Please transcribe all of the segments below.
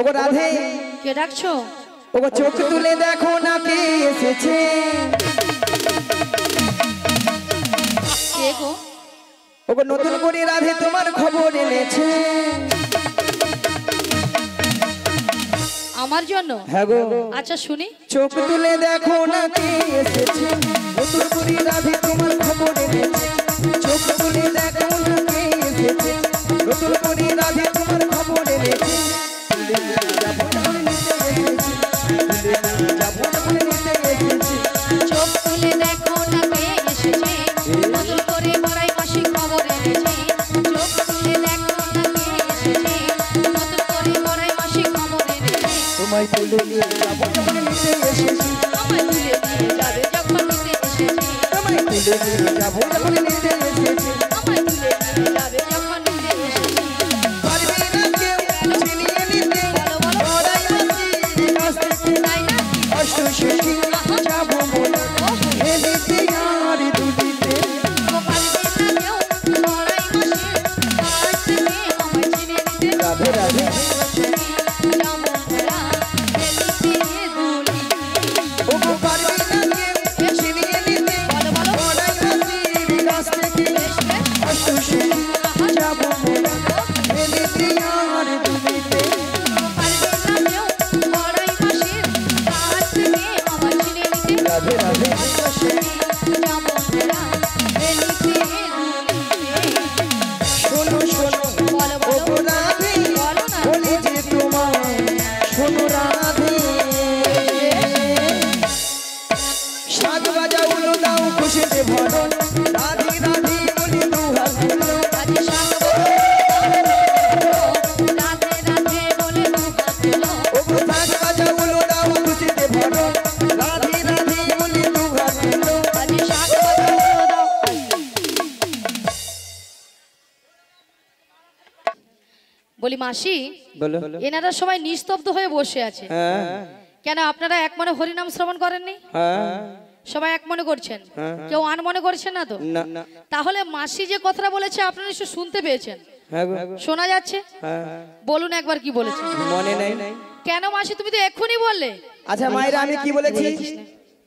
ওগো রাধে কে ডাকছো? ওগো চোখ তুলে দেখো না কে এসেছে। কে গো? ওগো নতুন করে রাধে তোমার খবর এনেছে আমার জন্য? হ্যাঁ গো। আচ্ছা শুনি। চোখ তুলে দেখো না কে এসেছে, নতুন করে রাধে তোমার খবর এনেছে। চোখ তুলে দেখো না কে এসেছে, নতুন করে রাধে তোমার খবর এনেছে। চোখ তুলে দেখো না কে এসেছে, নতুন করে মরাই মাসি খবর এনেছে। চোখ তুলে দেখো না কে এসেছে, নতুন করে মরাই মাসি খবর এনেছে। তোমায় তুলে নিয়ে যাবো যখন নিতে এসেছি, আমায় তুলে নিয়ে যাবে যখন নিতে এসেছি। তোমায় তুলে নিয়ে যাবো যখন নিতে এসেছি। আমায় তুলে নিয়ে যাবে যখন নিতে এসেছি। পারবে না কেউ ছিনিয়ে নিতে, বলো বলো। ওরাই বাঁচিয়ে কাছ থেকে তাই না? কষ্ট শেখে যাবো মনে হেলিতে আর দুদিতে। ও পারবে না কেউ মরাই মাসি কাছ থেকে আমায় চিনে নিতে। রাধে রাধে ওগো পারবে না কেউ ছিনিয়ে নিতে, ওরাই বাঁচিয়ে কাছ থেকে কষ্ট শেখে যাবো মনে হেলিতে আর দুদিতে। রাধে রাধে শোনো শোনো ওগো রাধে, বলি যে তোমায় শোনো রাধে। শাক বাজা উলো দাও খুশিতে ভরো, রাধে রাধে বলি দু হাত তুলো। ওগো শাক বাজা উলো দাও খুশিতে ভরো, রাধে রাধে বলি দু হাত তুলো। বলি মাসি, বলো। এনারা সবাই নিস্তব্ধ হয়ে বসে আছে হ্যাঁ কেন? আপনারা এক মনে হরিনাম শ্রবণ করেননি? হ্যাঁ সবাই এক মনে করছেন, কেউ আন মনে করছেন না তো? না না তাহলে মাসি যে কথাটা বলেছে আপনারা নিশ্চয় শুনতে পেয়েছেন, হ্যাঁ গো শোনা যাচ্ছে? হ্যাঁ বলুন একবার কি বলেছে। মনে নাই। কেন মাসি, তুমি তো এক্ষুনি বললে। আচ্ছা মায়েরা আমি কি বলেছি?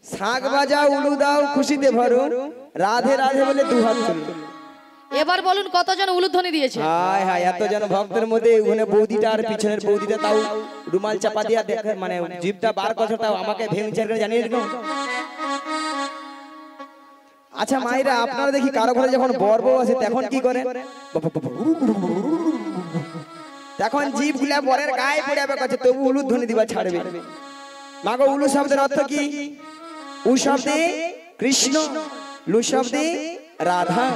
শাক বাজা উলু দাও খুশিতে ভরো, রাধে রাধে বলে দু হাত তুলো। এবার বলুন কতজন উলুধ্বনি দিয়েছে? হায় হায় এত জন ভক্তের মধ্যে ওখানে বৌদিটা আর পিছনের বৌদিটা তাও রুমাল চাপা দিয়া দেখে মানে জিভটা বার করছে, তাও আমাকে ভেঙচার করে জানিয়ে দিল। আচ্ছা মায়েরা আপনারা দেখি কারো ঘরে যখন বর বউ আছে তখন কি করে? তখন জিভ গুলা বরের গায়ে পড়ে যাবে কাছে, তবু উলুধ্বনি দিবা ছাড়বে। মাগো উলু শব্দের অর্থ কি? উ শব্দে কৃষ্ণ, লু শব্দে রাধা।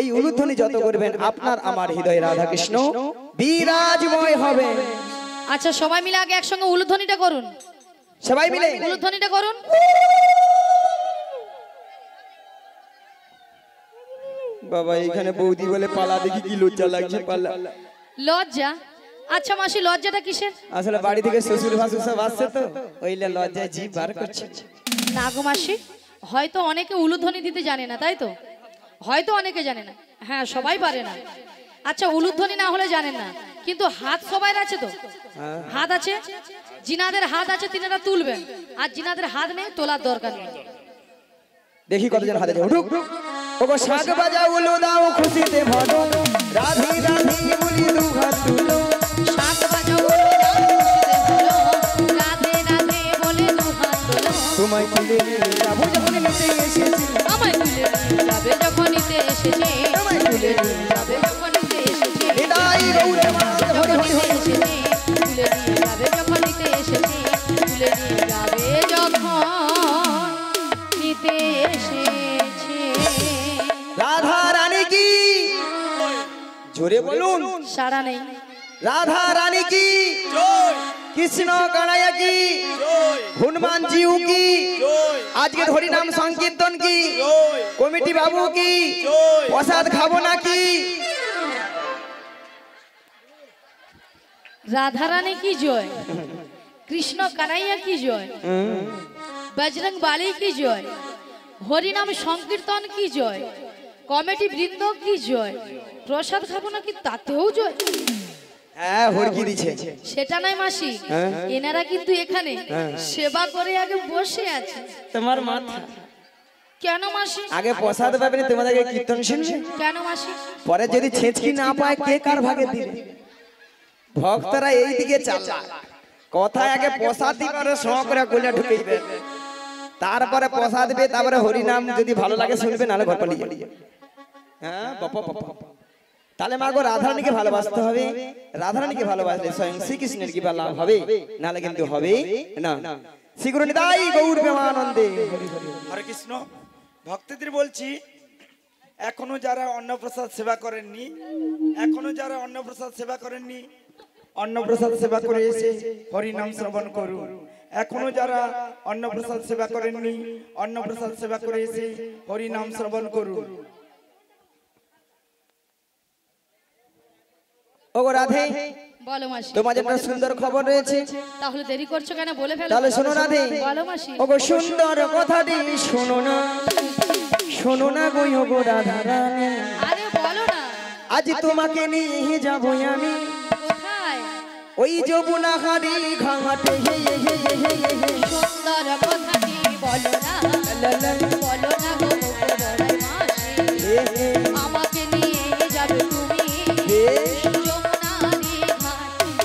এই উলুধ্বনি যত করবেন আপনার আমার হৃদয়ে রাধা কৃষ্ণ বিরাজময় হবে। আচ্ছা সবাই মিলে আগে একসঙ্গে উলুধ্বনিটা করুন, সবাই মিলে উলুধ্বনিটা করুন। বাবা এখানে বৌদি বলে পালা, দেখি কি লজ্জা লাগছে পালা। লজ্জা? আচ্ছা মাসি লজ্জাটা কিসের? আসলে বাড়ি থেকে শ্বশুর ভাসুর সব আসছে তো ওইলে লজ্জায় জিভ বার করছে। না গো মাসি, হয়তো অনেকে উলুধ্বনি দিতে জানে না, তাই তো? হয়তো অনেকে জানে না, হ্যাঁ সবাই পারে না। আচ্ছা উলুধ্বনি না হলে জানেন না, কিন্তু হাত সবাই আছে তো? হাত আছে, জিনাদের হাত আছে তিনারা তুলবেন, আর জিনাদের হাত নেই তোলার দরকার নেই। দেখি কতজন হাতে যায়। উঠুক ওগো শাক বাজা উলু দাও খুশিতে ভরো, রাধে রাধে বলি দু হাত তুলো। শাক বাজাও খুশিতে বলো, রাধে রাধে বলে দু হাত তোলো। তোমায় তুলে নিয়ে যাবো যখন নিতে এসেছি, আমায় তুলে নিয়ে যাবে যখন নিতে এসেছে। তোমায় তুলে নিয়ে যাবে যখন নিতে এসেছে। হৃদয় গৌরে মা যখন হরি হরি নিতে হরি। এসেছে, তুলে নিয়ে যাবে যখন নিতে এসেছে। তুলে নিয়ে যাবে যখন নিতে এসেছে। রাধা রানী কি জোরে বলুন, সারা নেই। রাধা রানী কি, কৃষ্ণ কানাইয়া কি, হনুমান জিউ কি, আজকে হরিনাম সংকীর্তন কি, কমিটি বাবু কি, প্রসাদ খাবো নাকি? রাধারানী কি জয়, কৃষ্ণ কানাইয়া কি জয়, বজরং বালি কি জয়, হরিনাম সংকীর্তন কি জয়, কমিটি বৃন্দ কি জয়, প্রসাদ খাবো নাকি তাতেও জয়। হ্যাঁ হড়কি দিছে। সেটা নয় মাসি, হ্যাঁ। এনারা কিন্তু এখানে সেবা করে আগে বসে আছে। তোমার মাথা কেন মাসি? আগে প্রসাদ পাবে না, তোমাদেরকে কীর্তন শুনবে। কেন মাসি? পরে যদি ছেঁচকি না পায় কে কার ভাগে দিবে? ভক্তরা এই দিকে চালা কথায় আগে প্রসাদ দিবে, স করে গোলা ঢুকাইবে, তারপরে প্রসাদ দিবে, তারপরে হরিনাম যদি ভালো লাগে শুনবে, নালে ঘর পালিয়ে যাবে। হ্যাঁ বাবা বাবা। তাহলে মা গো রাধারানীকে ভালোবাসতে হবে, রাধারানীকে ভালোবাসলে স্বয়ং শ্রীকৃষ্ণের কি লাভ হবে, নালে কিন্তু হবে না। শ্রীগুরু নিতাই গৌর প্রেমানন্দে। হরে কৃষ্ণ। ভক্তদের বলছি, এখনো যারা অন্নপ্রসাদ সেবা করেননি, এখনো যারা অন্নপ্রসাদ সেবা করেননি, অন্নপ্রসাদ সেবা করে এসে হরিনাম শ্রবণ করুন। এখনো যারা অন্নপ্রসাদ সেবা করেননি, অন্নপ্রসাদ সেবা করে এসে হরিনাম শ্রবণ করুন। ওগো রাধে, বলো মাসি। তোমার একটা সুন্দর খবর রয়েছে। তাহলে দেরি করছো কেন, বলে ফেলো। তাহলে শোনো রাধে। বলো মাসি। ওগো সুন্দর কথাটি শোনো না, শোনো না গো ওগো রাধারানী। আরে বলো না। আজ তোমাকে নিয়ে যাবো আমি কোথায়? ওই যমুনা হাড়ি ঘাটে। সুন্দর কথাটি বলো না, বলো না গো বড়াই মাসি। আমাকে নিয়ে যাবে তুমি যমুনারি ঘাটে।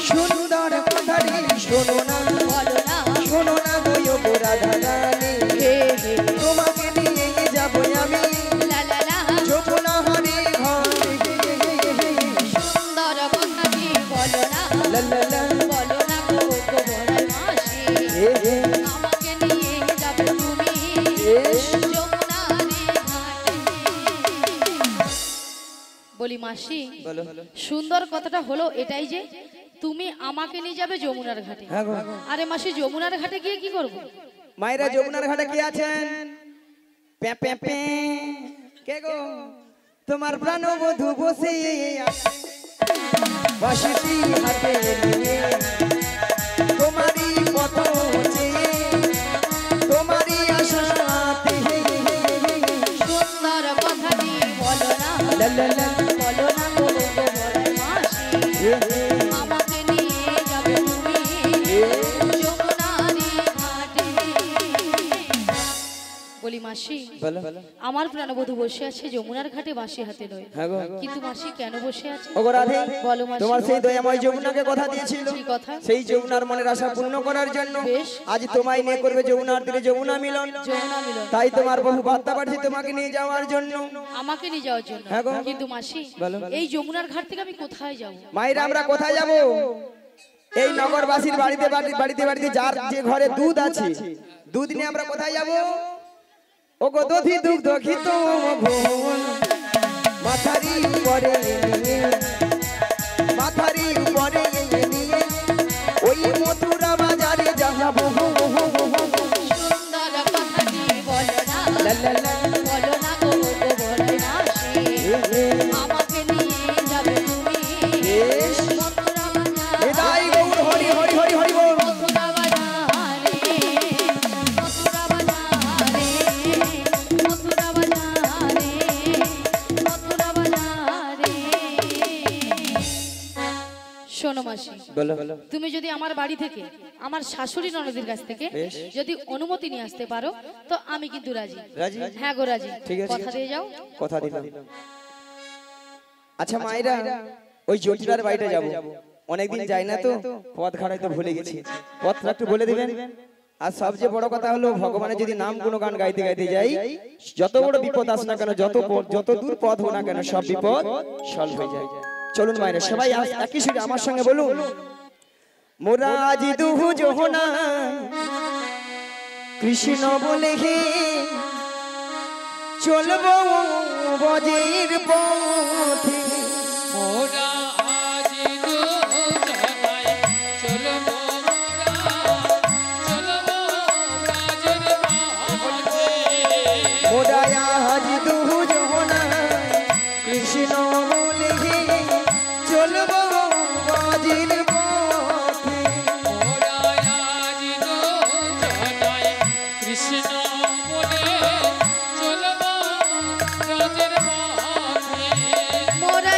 সুন্দর কথাটি শোনো না, বলো না। শোনো না গো ওগো রাধারানী। তোমাকে নিয়ে যাবো আমি লা লা লা। যমুনা হাড়ি ঘাটে। সুন্দর কথাটি বলো না, লা লা লা। বলো না গো বড়াই মাসি। আমাকে নিয়ে যাবে তুমি যমুনারি ঘাটে। বলি মাসি, বলো। সুন্দর কথাটা হলো এটাই যে তুমি আমাকে নিয়ে যাবে যমুনার ঘাটে। হ্যাঁ গো। আরে মাসি, যমুনার ঘাটে গিয়ে কি করব? মায়েরা যমুনার ঘাটে কে আছেন? পে পে পে। কে গো? তোমার প্রাণবধূ বসে আছে বাঁশিটি হাতে নিয়ে, তোমারই পথ চেয়ে, তোমারই আশা সাথে। সুন্দর কথাটি বলো না, লা লা লা। বলো না গো বড়াই মাসি। আমাকে নিয়ে যাবে তুমি যমুনারি ঘাটে। বলি মাসি, বলো। আমার প্রাণবধূ বসে আছে যমুনার ঘাটে বাঁশি হাতে নয়, হ্যাঁ গো। কিন্তু মাসি কেন বসে আছে? ওগো রাধে, বলো মাসি। তোমার সেই দয়াময় যমুনাকে কথা দিয়েছিল, কি কথা? সেই যমুনার মনের আশা পূর্ণ করার জন্য বেশ। আজ তোমায় নিয়ে করবে যমুনার তীরে যমুনা মিলন। যমুনা মিলন। তাই তোমার বহু বার্তা পাঠাচ্ছি তোমাকে নিয়ে যাওয়ার জন্য। আমাকে নিয়ে যাওয়ার জন্য। হ্যাঁ গো। কিন্তু মাসি, বলো। এই যমুনার ঘাট থেকে আমি কোথায় যাব? মায়েরা আমরা কোথায় যাব? এই নগরবাসীর বাড়িতে বাড়িতে বাড়িতে যার যে ঘরে দুধ আছে, দুধ নিয়ে আমরা কোথায় যাব? ওগো দধি দুগ্ধ ঘিত ভুবন, মাথারি উপরে নিয়ে, মাথারি উপরে নিয়ে ওই মথুরা বাজারে যাব। সুন্দর কথাটি বলো না, লা লা লা। বলো না গো বড়াই মাসি। আমাকে নিয়ে যাবে তুমি বেশ। মথুরা বাজারে। নিতাই গৌর হরি হরি হরি হরি বল। মথুরা বাজারে, মথুরা বাজারে, মথুরা বাজারে, মথুরা বাজারে। শোনো মাসি, বলো। তুমি যদি আমার বাড়ি থেকে, আমার শাশুড়ি ননদের কাছ থেকে বেশ। যদি অনুমতি নিয়ে আসতে পারো, তো আমি কিন্তু রাজি। রাজি? হ্যাঁ গো রাজি। ঠিক আছে। কথা দিয়ে যাও। কথা দিলাম। আচ্ছা মায়েরা, ওই জটিলার বাড়িতে যাব, অনেকদিন যাই না তো, পথ ঘাটায় তো ভুলে গেছি, পথটা একটু বলে দিবেন। আর সবচেয়ে বড় কথা হলো, ভগবানের যদি নাম গুণগান গাইতে গাইতে যাই, যত বড় বিপদ আসে না কেন, যত দূর পথ হোক না কেন, সব বিপদ সলভ হয়ে যায়। চলুন মায়েরা, সবাই একই সুরে আমার সঙ্গে বলুন। মোরা আজি দুহু যোহনা কৃষ্ণ বলে হে, চলবো বজের পথে। মোরা আজি দুজনায় চলবো কাজের পথে। মোরা আজি দুহু যোহনা কৃষ্ণ বলে হে, চলবো বজের পথে। মোরা আজি দুজনায় কৃষ্ণ বলে চলবো কাজের পথে। মোরা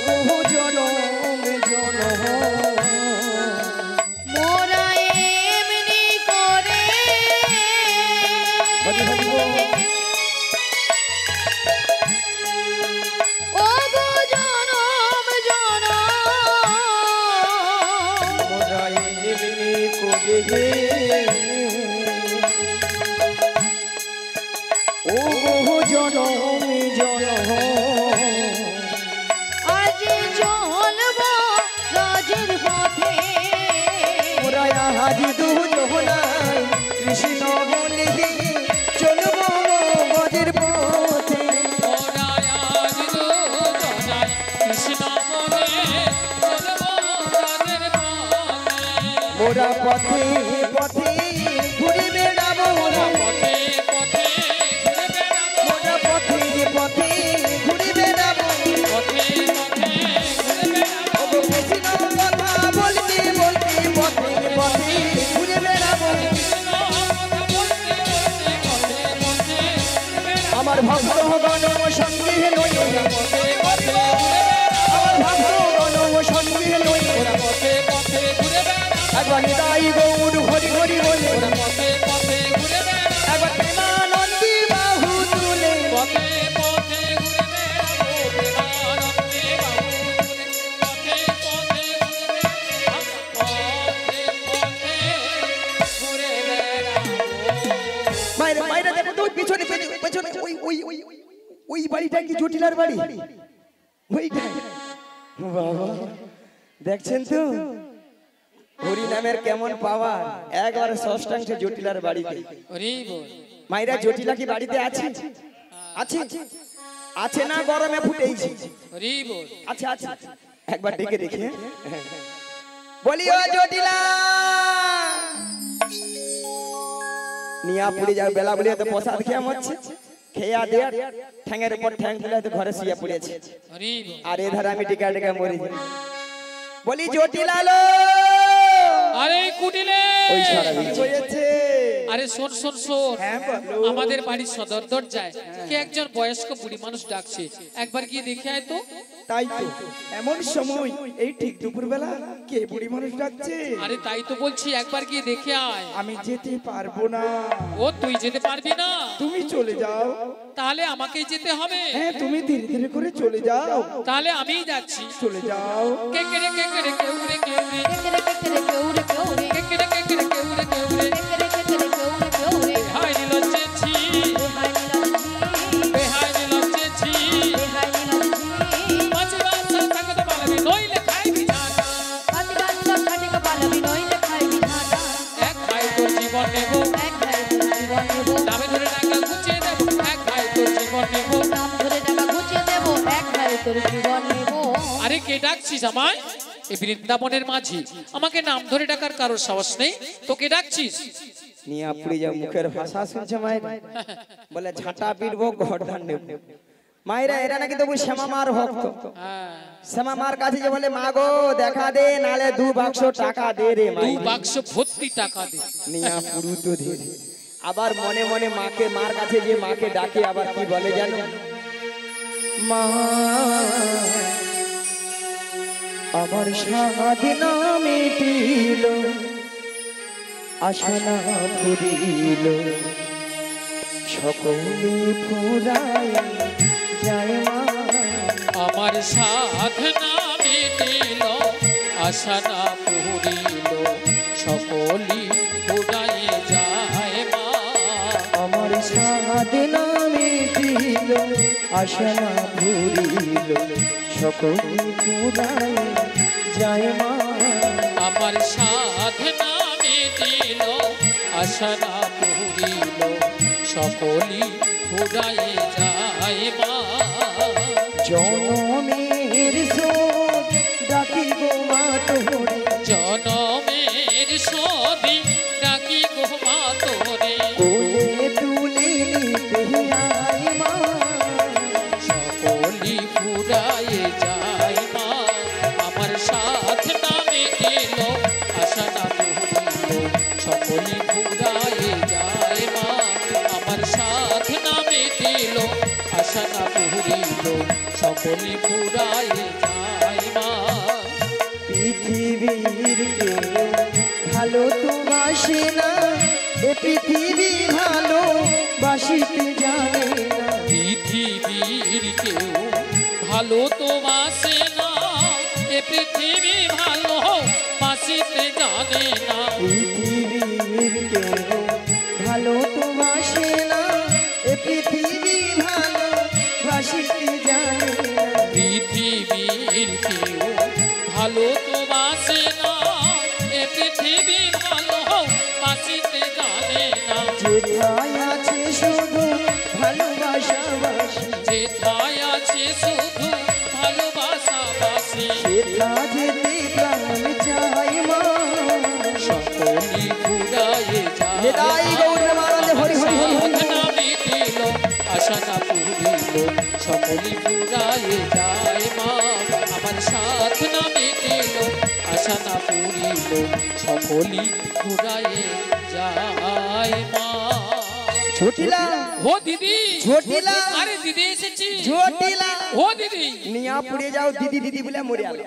গো জনম জনম মোরা এমনি করে হরি হরি বল। ও গো জনম জনম মোরা এমনি করে ও গো জনম জনম আজ চলব রাজের পথে মোরা আজ দুজনাই কৃষ্ণ বলে চলব ব্রজের পথে মোরা আজ দুজনাই কৃষ্ণ বলে চলব ব্রজের পথে। মোরা পথে পথে ঘুরে বেড়াবো পথে পথে ঘুরে বেড়াবো, মোরা পথে পথে ঘুরে বেড়াবো পথে পথে ঘুরে বেড়াবো। ওগো কৃষ্ণ কথা বলতে বলতে পথে পথে ঘুরে বেড়াবো কৃষ্ণ কথা বলতে বলতে পথে পথে ঘুরে বেড়াবো। আমার ভক্তগণ সঙ্গে লইয়া পথে পথে ঘুরে বেড়াবো, আমার ভক্তগণ সঙ্গে লইয়া পথে পথে ঘুরে বেড়াবো। একবার নিতাই গৌর হরি হরি বলে পথে পথে ঘুরে বেড়াবো, একবার প্রেমানন্দী বাহু তুলে পথে পথে ঘুরে বেড়াবো। প্রেমানন্দে বাহু তুলে পথে পথে ঘুরে বেড়াবো, পথে পথে ঘুরে বেড়াবো। মায়েরা মায়েরা দেখো তো ওই পিছনে পেছনে পেছনে ওই ওই ওই ওই বাড়িটা কি জটিলার বাড়ি ওইটাই বাবা দেখছেন তো হরি নামের কেমন পাওয়ার একবার ষষ্ঠাংশ জটিলার বাড়িতে হরি বল। মায়েরা জটিলা কি বাড়িতে আছে আছে আছে না গরমে ফুটেইছে হরি বল। আচ্ছা আচ্ছা একবার ডেকে দেখে বলি ও জটিলা নিয়া পুড়ে যাও বেলা বলে তো প্রসাদ খেয়ে মরছে খেয়া দেয়া ঠ্যাঙের উপর ঠ্যাং তুলে তো ঘরে শুয়ে পড়েছে হরি বল। আর এধারে আমি টিকা টিকা মরি বলি জটিলা লো আরে কুটিলে ওই সারা হয়েছে আরে শোন শোন শোন, হ্যাঁ, বলো। আমাদের বাড়ির সদর দরজায় কে একজন বয়স্ক বুড়ি মানুষ ডাকছে, একবার গিয়ে দেখে আয় তো। তাই তো এমন সময় এই ঠিক দুপুরবেলা কে বুড়ি মানুষ ডাকছে? আরে তাই তো বলছি, একবার গিয়ে দেখে আয়। আমি যেতে পারবো না, ও তুই যেতে পারবি না? তুমি চলে যাও। তাহলে আমাকেই যেতে হবে। হ্যাঁ তুমি ধীরে ধীরে করে চলে যাও, তাহলে আমিই যাচ্ছি। চলে যাও। কেকেরে কেকেরে কেউরে কেউরে, কেকেরে কেকেরে কেউরে কেউরে কেকেরে কেকেরে কেউরে কেউরে, কেকেরে কেকেরে কেউরে কেউরে বেহাই লজ্জেছি, বেহাই নিলজি বেহাই লজ্জেছি। বেহাই নিলজি পাঁচি বাচ্চা থাকতে পারবি নইলে খাইবি ঝাঁটা। পাতি বাচ্চা খাটি কপালবি নইলে খাইবি ঝাঁটা এক ভাই তোর জীবন নেব, এক ভাই তোর জীবন নেব নামে ধরে টাকা গুছিয়ে দেব। এক ভাই তোর জীবন নেব। নাম ধরে টাকা ঘুচিয়ে দেব এক ভাই তোর জীবন নেব আরে কে ডাকছিস আমায়? এই বৃন্দাবনের মাঝি, আমাকে নাম ধরে ডাকার কারোর সাহস নেই, তোকে ডাকছিস? নিয়া পুড়ে যাও মুখের ভাষা শুনছে মায়ের বলে ঝাঁটা পিটবো গর্দান নেব মায়েরা এরা নাকি তবু শ্যামা মার ভক্ত হ্যাঁ, শ্যামা মার কাছে যে বলে মা গো দেখা দে নালে 2 বাক্স টাকা দে রে দু মাই বাক্স ভর্তি টাকা দে। নিয়া পুরু তো ধীরে আবার মনে মনে মাকে মার কাছে যে মাকে ডাকে আবার কি বলে জানো মা আমার সাধনা মিটিল আশা না ফুরিল সকলে ফুরায় যায় মা আমার সাধনা মিটিল আশা না পুরিল সকলি ফুরায়ে যায় মা। আমার সাধনা মিটিল আশা না ফুরিল সকলে ফুরায় যায় মা আমার সাধনা মিটিল আশা না পুরিল সকলি ফুরায়ে যায় মা। জনমের শোক ডাকি গো মা তোরে জনমের ছবি ডাকি গো মা তোরে, কোলে তুলে নিতে আয় মা সকলি ফুরায়ে যায় মা। আমার সাথ নামে এল আশা না পুরিল সকলি ফুরায়ে যায় মা। আমার সাথ নামে এল আশা না পুরিল সকলি ফুরায়ে যায় বাসে না এ পৃথিবী ভালো বাসিতে জানে না পৃথিবীর কেউ ভালো তো বাসে না এ পৃথিবী ভালো বাসিতে জানে না পৃথিবীর কেউ ভালো তো বাসে না এ পৃথিবী ভালো বাসিতে জানে না পৃথিবীর কেউ ভালো তো বাসে না এ পৃথিবী ভালো বাসিতে জানে না যেথায় আছে শুধু ভালোবাসা বাসি যেথায় আছে শুধু ভালোবাসা বাসি সেথা যেতে প্রাণ চাই মা সকলি ফুরায়ে নিতাই গৌর প্রেমানন্দে হরি হরি হরি হরি। সাধনা মিটিল আশা না পুরিল সকলি ফুরায়ে যায় মা আমার সাধনা মিটিল আশা না পুরিল সকলি ফুরায়ে যায় মা ঝটিলা ও দিদি ঝটিলা আরে দিদি এসেছি ঝটিলা ও দিদি নিয়া পুড়ে যাও দিদি দিদি বলে মরে গেল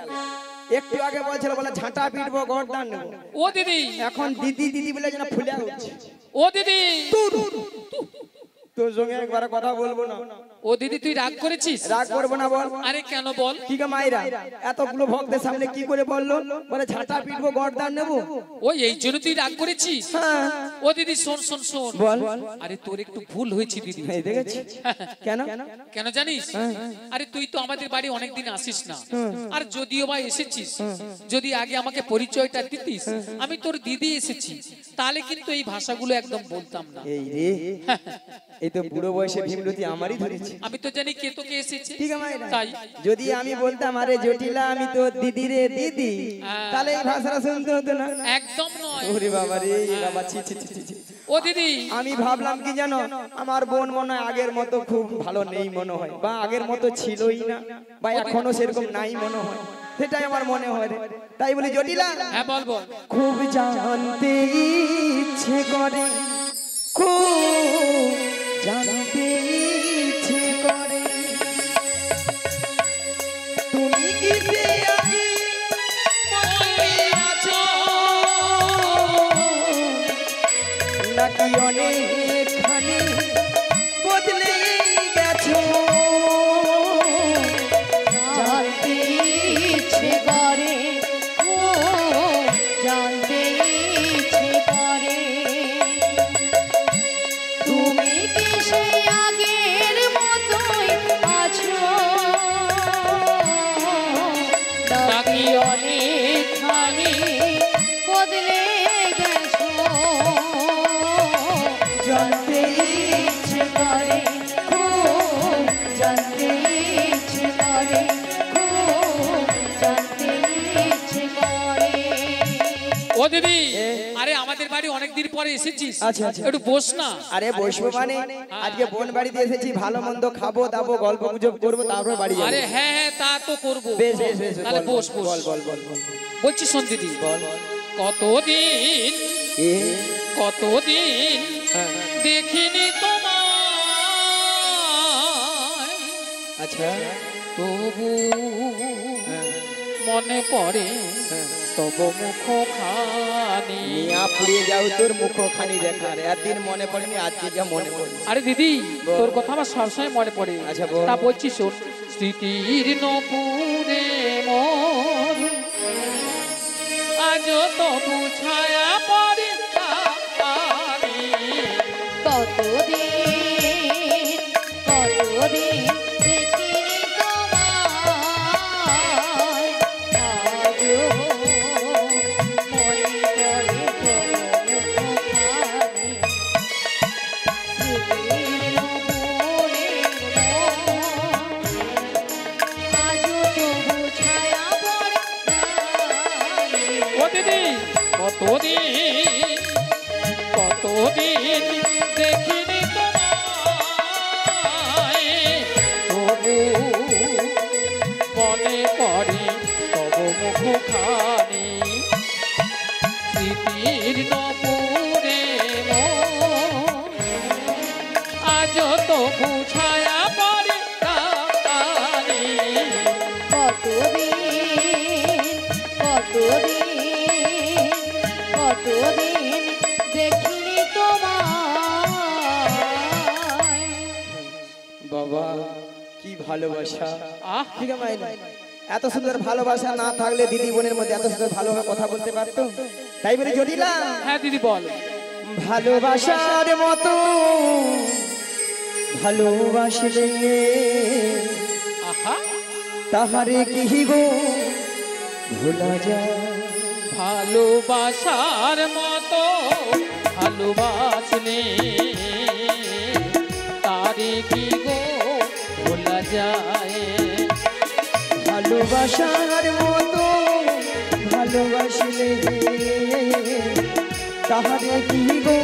একটু আগে বলছিল বলে ঝাঁটা পিটবো গড়দান নেবো ও দিদি এখন দিদি দিদি বলে যেন ফুলে উঠছে ও দিদি তোর সঙ্গে একবার কথা বলবো না ও দিদি তুই রাগ করেছিস রাগ করবো না বল আরে কেন বল কি গো মাইরা এতগুলো ভক্তের সামনে কি করে বললো বলে ঝাঁটা পিটবো গড়দান নেবো ও এই জন্য তুই রাগ করেছিস হ্যাঁ ও দিদি শোন শোন শোন বল আরে তোর একটু ভুল হয়েছে দিদি এই দেখেছি কেন কেন জানিস আরে তুই তো আমাদের বাড়ি অনেকদিন আসিস না আর যদিও বা এসেছিস যদি আগে আমাকে পরিচয়টা দিতিস আমি তোর দিদি এসেছি তাহলে কিন্তু এই ভাষাগুলো একদম বলতাম না এই রে এই তো বুড়ো বয়সে ভীমরতি আমারই ধরেছে আমি তো জানি কে তোকে এসেছে ঠিক আছে মাইরা তাই যদি আমি বলতাম আরে জটিলা আমি তো দিদি রে দিদি তাহলে এই ভাষাটা শুনতে হতো না একদম নয় ওরে বাবা রে বাবা ছি ছি ছি ছি ও দিদি আমি ভাবলাম কি জানো আমার বোন মনে হয় আগের মতো খুব ভালো নেই মনে হয় বা আগের মতো ছিলই না বা এখনো সেরকম নাই মনে হয় সেটাই আমার মনে হয় রে তাই বলি জটিলা হ্যাঁ বল বল খুব জানতে ইচ্ছে করে খুব জানতে ইচ্ছে করে তুমি কি সে আগে আছো নাকি অনেকখানি বদলে গেছো জানতে ইচ্ছে করে ও জানতে ইচ্ছে করে তুমি কি সেই আগের মতোই আছো নাকি অনেকখানি বদলে গেছো জানতে ইচ্ছে করে খুব জানতে ইচ্ছে করে খুব জানতে ইচ্ছে করে ও দিদি আরে আমাদের বাড়ি অনেকদিন পরে এসেছিস আচ্ছা, আচ্ছা। একটু বস না আরে বসবো মানে আজকে বোন বাড়িতে এসেছি ভালো মন্দ খাবো দাবো গল্প গুজব করবো তারপর বাড়ি যাবো আরে হ্যাঁ হ্যাঁ তা তো করবো বেশ বেশ বেশ তাহলে বল, বস বস বল বল বল বল বলছি শোন দিদি বল কতদিন এ কতদিন হ্যাঁ, দেখিনি তোমার আচ্ছা তবু হ্যাঁ, মনে পড়ে হ্যাঁ। তব মুখ খানি নিয়া পুড়িয়ে যাও তোর মুখখানি দেখার একদিন মনে পড়েনি আজকে যা মনে পড়ে আরে দিদি তোর কথা আমার সবসময় মনে পড়ে আচ্ছা, বল। তা বলছি শোন স্মৃতির নপুরে মন আজ তবু ছায়া পড়ে তারি। কতদিন কতদিন দেখিনি তোমায় আজও মনে পড়ে তোমার মুখখানি স্মৃতির নপুরে মন আজও তবু ছায়া পড়ে ও দিদি কতদিন কতদিন দেখিনি তোমায় তবু মনে পড়ে তব মুখখানি স্মৃতির নপুরে মন আজ তবু ছায়া পড়ে তারি। কতদিন কতদিন কতদিন ভালোবাসা আহ ঠিক আছে মাইনা এত সুন্দর ভালোবাসা না থাকলে দিদি বোনের মধ্যে এত সুন্দর ভালোভাবে কথা বলতে পারতো তাই বলে জটিলা হ্যাঁ দিদি বল। ভালোবাসার মতো ভালোবাসলে আহা তাহারে কি গো ভোলা যায় ভালোবাসার মতো ভালোবাসলে তারে কি গো ভোলা যায়। ভালোবাসার মতো ভালোবাসলে তাহারে কি গো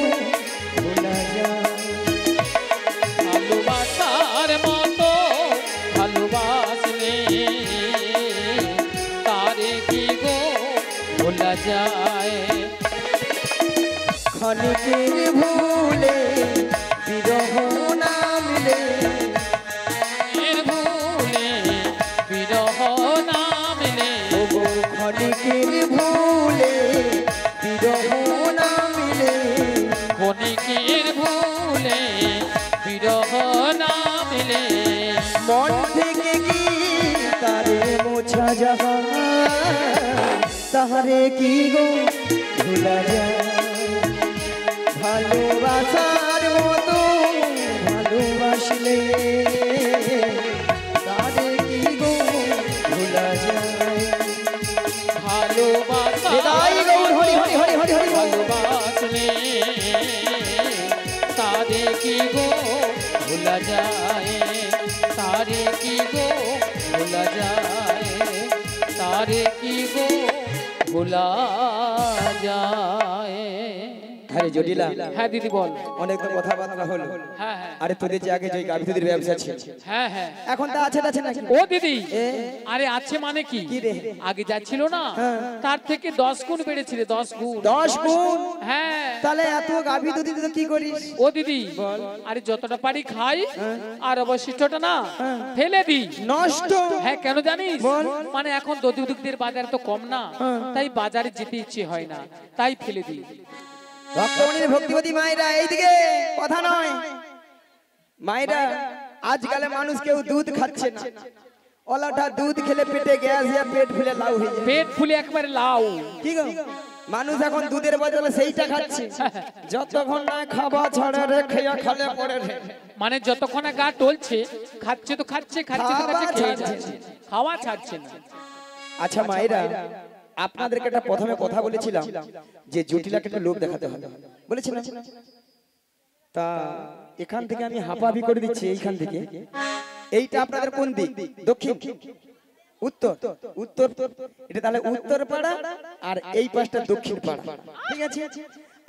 ভোলা যায় ভালোবাসার মতো ভালোবাসলে তারে কি গো ভোলা যায়। ক্ষণিকের ভুলে বিরহ নামলে এর ভুলে বিরহ নামলে ওগো ক্ষণিকের ভুলে বিরহ নামলে ক্ষণিকের ভুলে বিরহ নামলে মন থেকে কি তারে মোছা যাহা তাহারে কি গো ভোলা যায় ভালোবাসার মতো ভালোবাসলে তারে কি গো ভোলা যায় হৃদয় গৌর হরি হরি হরি হরি হরি ভালোবাসলে তারে কি গো ভোলা যায় তারে কি গো ভোলা যায় তারে কি গো ভোলা যায়। আরে জটিলা হ্যাঁ দিদি বল। অনেক তো কথাবার্তা হলো হ্যাঁ হ্যাঁ আরে তোদের যে আগে যে গাভীদের ব্যবসা ছিল হ্যাঁ হ্যাঁ এখন তা আছে নাকি ও দিদি এ? আরে আছে মানে কি কি রে? আগে যাচ্ছিল না হ্যাঁ। তার থেকে 10 গুণ বেড়েছিল 10 গুণ 10 গুণ হ্যাঁ তাহলে এত গাভী দুধ তো কি করিস ও দিদি আরে যতটা পারি খাই আর অবশিষ্টটা না ফেলে দিই নষ্ট হ্যাঁ কেন জানিস বল। মানে এখন দধিদুগ্ধের বাজার তো কম না তাই বাজারে যেতে ইচ্ছে হয় না তাই ফেলে দিই। ভক্তমণির ভক্তিবতী মায়েরা এইদিকে কথা নয় মায়েরা আজকাল মানুষ কেউ দুধ খাচ্ছে না ওলাটা দুধ খেলে পেটে গ্যাস হয়ে পেট ফুলে লাউ হয়ে যায় পেট ফুলে একবারে লাউ কি গো মানুষ এখন দুধের বদলে সেইটা খাচ্ছে যতক্ষণ না খাবা ছাড়ে রে খেয়া খালে পড়ে রে মানে যতক্ষণ গা টলছে খাচ্ছে তো খাচ্ছে খাচ্ছে তো খাচ্ছে খেয়ে যাচ্ছে খাওয়া ছাড়ছে না। আচ্ছা মায়েরা আপনাদেরকে একটা প্রথমে কথা বলেছিলাম যে জটিলাকে একটা লোক দেখাতে হবে বলেছিলাম তা এখান থেকে আমি হাঁপাহাপি করে দিচ্ছি এইখান থেকে এইটা আপনাদের কোন দিক দক্ষিণ উত্তর উত্তর এটা তাহলে উত্তর পাড়া আর এই পাশটা দক্ষিণ পাড়া ঠিক আছে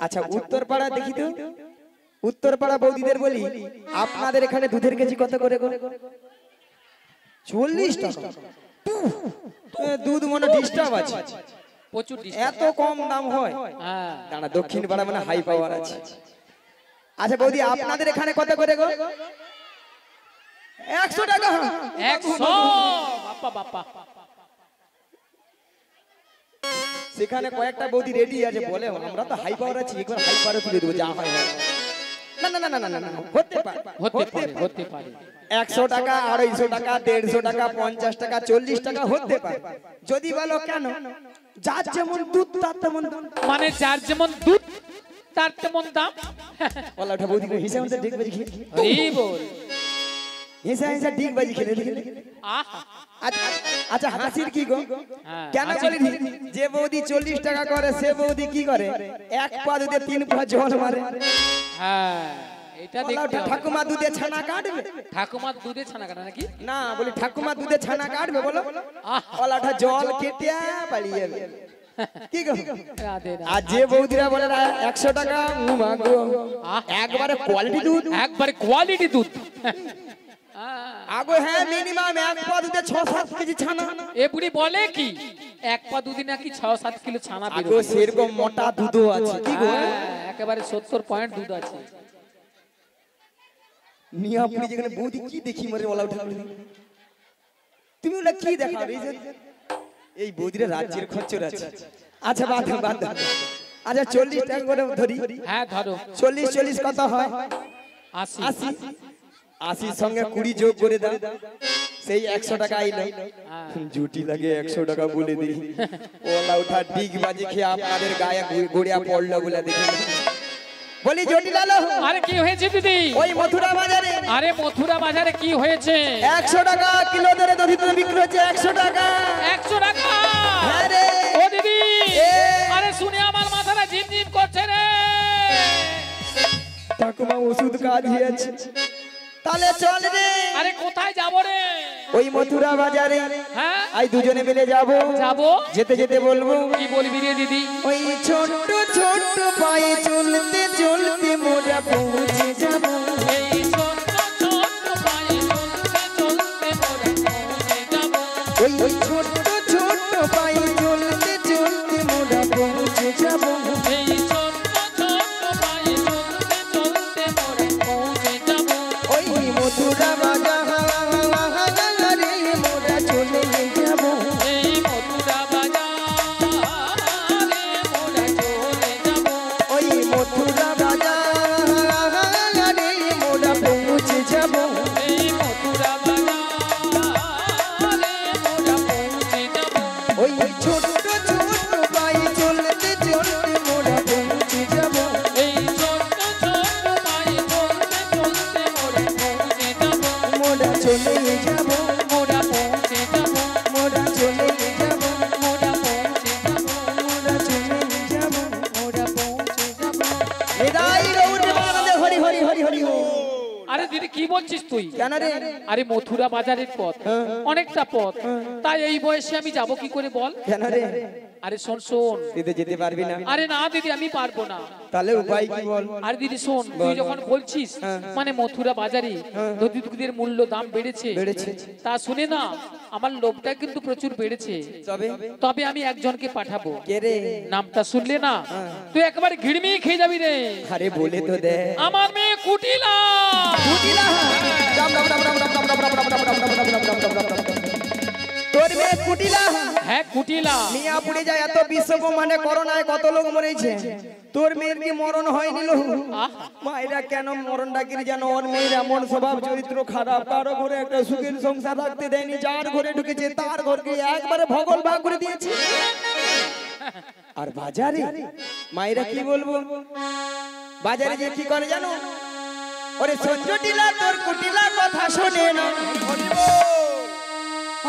আচ্ছা উত্তর পাড়া দেখি তো উত্তর পাড়া বৌদিদের বলি আপনাদের এখানে দুধের কেজি কত করে গো 40 টাকা দুধ মনে ডিস্টার্ব আছে প্রচুর এত কম দাম হয় হ্যাঁ দাঁড়া দক্ষিণ পাড়া মানে হাই পাওয়ার আছে আচ্ছা বৌদি আপনাদের এখানে কত করে গো 100 টাকা 100 বাপ্পা বাপ্পা সেখানে কয়েকটা বৌদি রেডি আছে বলে আমরা তো হাই পাওয়ার আছি একবার হাই পাওয়ারে তুলে দেবো যা হয় হয়। না না না না না না না হতে পারে হতে পারে 100 টাকা 250 টাকা 150 টাকা 50 টাকা 40 টাকা হতে পারে যদি বলো কেন যার যেমন দুধ তার তেমন দাম মানে যার যেমন দুধ তার তেমন দাম। বলা ওঠা বৌদি হিসাব মতো ঠিক বাজি খেলে হরি বল। হিসাব হিসাব ঠিক বাজি খেলে আহা আচ্ছা হাসির কি গো হ্যাঁ, কেন বলি যে বৌদি 40 টাকা করে সে বৌদি কি করে এক পা দুধে 3 পা জল মারে হ্যাঁ এটা বলা দেখতে ওঠা হবে। ঠাকুমা দুধে ছানা কাটবে ঠাকুমা দুধে ছানা কাটা নাকি না বলি ঠাকুমা দুধে ছানা কাটবে বলো আহা বলা ওঠা জল কেটে পালিয়ে যাবে কি গো রাধে রাধে। আর যে বৌদিরা বলে না 100 টাকা মাগো আহ, একবারে কোয়ালিটি দুধ একবারে কোয়ালিটি দুধ। আগো হ্যাঁ মিনিমাম এক পা দুধে 6-7 কেজি ছানা এ বুড়ি বলে কি এক পা দুধে নাকি 6-7 কিলো ছানা আগো বেরোয়। সেরকম মোটা দুধও আছে কি গো হ্যাঁ, একেবারে 70 পয়েন্ট দুধ আছে। নিয়ে আপনি যেখানে বৌদি কি দেখি মরে বলা উঠা তুমি ওটা কি দেখাও এই বৌদিরা রাজ্যের খচ্চর আছে আচ্ছা বাদ দাও, বাদ দাও। আচ্ছা 40 টাকা করে ধরি হ্যাঁ ধরো 40 কত হয় 80 80 80 সঙ্গে 20 যোগ করে দাও, সেই 100 টাকা আইলো। জুটি লাগে 100 টাকা বলে দিই, ওলা উঠা ডিগ বাজি খেয়ে আপনাদের গায়ে গড়িয়া পড়লো বলে দেখি। বলি জটি লালো, আরে কি হয়েছে দিদি? ওই মথুরা বাজারে, আরে মথুরা বাজারে কি হয়েছে? 100 টাকা কিলো দরে দধি তো বিক্রি হচ্ছে 100 টাকা। 100 টাকা? হ্যাঁ রে। ও দিদি, এ। আরে শুনে আমার মাথাটা ঝিমঝিম করছে রে। ঠাকুমা ওষুধ কাজ হয়েছে, তাহলে চল রে। আরে কোথায় যাব রে? ওই মথুরা বাজারে হ্যাঁ আই দুজনে মিলে যাব। যাবো। যেতে যেতে বলবো, কি বলবি রে দিদি? ওই ছোট্ট ছোট্ট পায়ে চলতে চলতে মোরা পৌঁছে যাব। এই ছোট্ট ছোট্ট পায়ে চলতে চলতে মোরা পৌঁছে যাব। ওই ছোট্ট ছোট্ট পায়ে চলতে চলতে মোরা পৌঁছে যাব। এই ছোট্ট ছোট্ট পায়ে চলতে চলতে মোরা পৌঁছে যাব। ওই মথুরা বাজারে মোরা চলে যাব। এই মথুরা বাজারে মোরা চলে যাব। ওই মথুরা বাজারে মোরা পৌঁছে যাব। এই মথুরা বাজারে মোরা পৌঁছে যাব। ওই ছোট্ট ছোট্ট পায়ে চলতে চলতে মোরা পৌঁছে যাব। এই ছোট্ট ছোট্ট পায়ে চলতে চলতে মোরা পৌঁছে যাব। মোরা চলে যাব। মোরা পৌঁছে যাব। মোরা চলে যাব। মোরা পৌঁছে যাব। মোরা চলে যাব। মোরা পৌঁছে যাব। বিদায় গৌরে বানাদে হরি হরি হরি হরি হো। আরে দিদি কি বলছিস তুই? কেন রে? আরে মথুরা বাজারের পথ অনেকটা পথ, তাই এই বয়সে আমি যাব কি করে বল? কেন রে? আরে শোন শোন। দিদি যেতে পারবি না? আরে না দিদি আমি পারবো না। তাহলে উপায় কি বল? আরে দিদি শোন, তুই যখন বলছিস মানে মথুরা বাজারে দধিদের মূল্য দাম বেড়েছে, তা শুনে না আমার লোভটা কিন্তু প্রচুর বেড়েছে। তবে আমি একজনকে পাঠাবো। কে রে? নামটা শুনলে না তুই একেবারে ঘিড়মিয়ে খেয়ে যাবি রে। আরে বলে তো দে। আমার মেয়ে কুটিলা। কুটিলা? রাম রাম রাম রাম রাম রাম রাম রাম রাম রাম রাম রাম রাম রাম রাম রাম রাম। তোর মেয়ে কুটিলা? হ্যাঁ কুটিলা। মিয়া পুড়ে যায়, এত বিশ্বব্রহ্মাণ্ডে করোনায় কত লোক মরেছে, তোর মেয়ের কি মরণ হয়নি? লো মায়েরা কেন মরণটা কি জানো? ওর মেয়ের এমন স্বভাব চরিত্র খারাপ, কারো ঘরে একটা সুখের সংসার রাখতে দেয়নি, যার ঘরে ঢুকেছে তার ঘরকে একবারে ভগল ভাগ করে দিয়েছে। আর বাজারে মায়েরা কি বলবো, বাজারে যে কি করে জানো? ওরে সঞ্জটিলা তোর কুটিলা কথা শোনে না,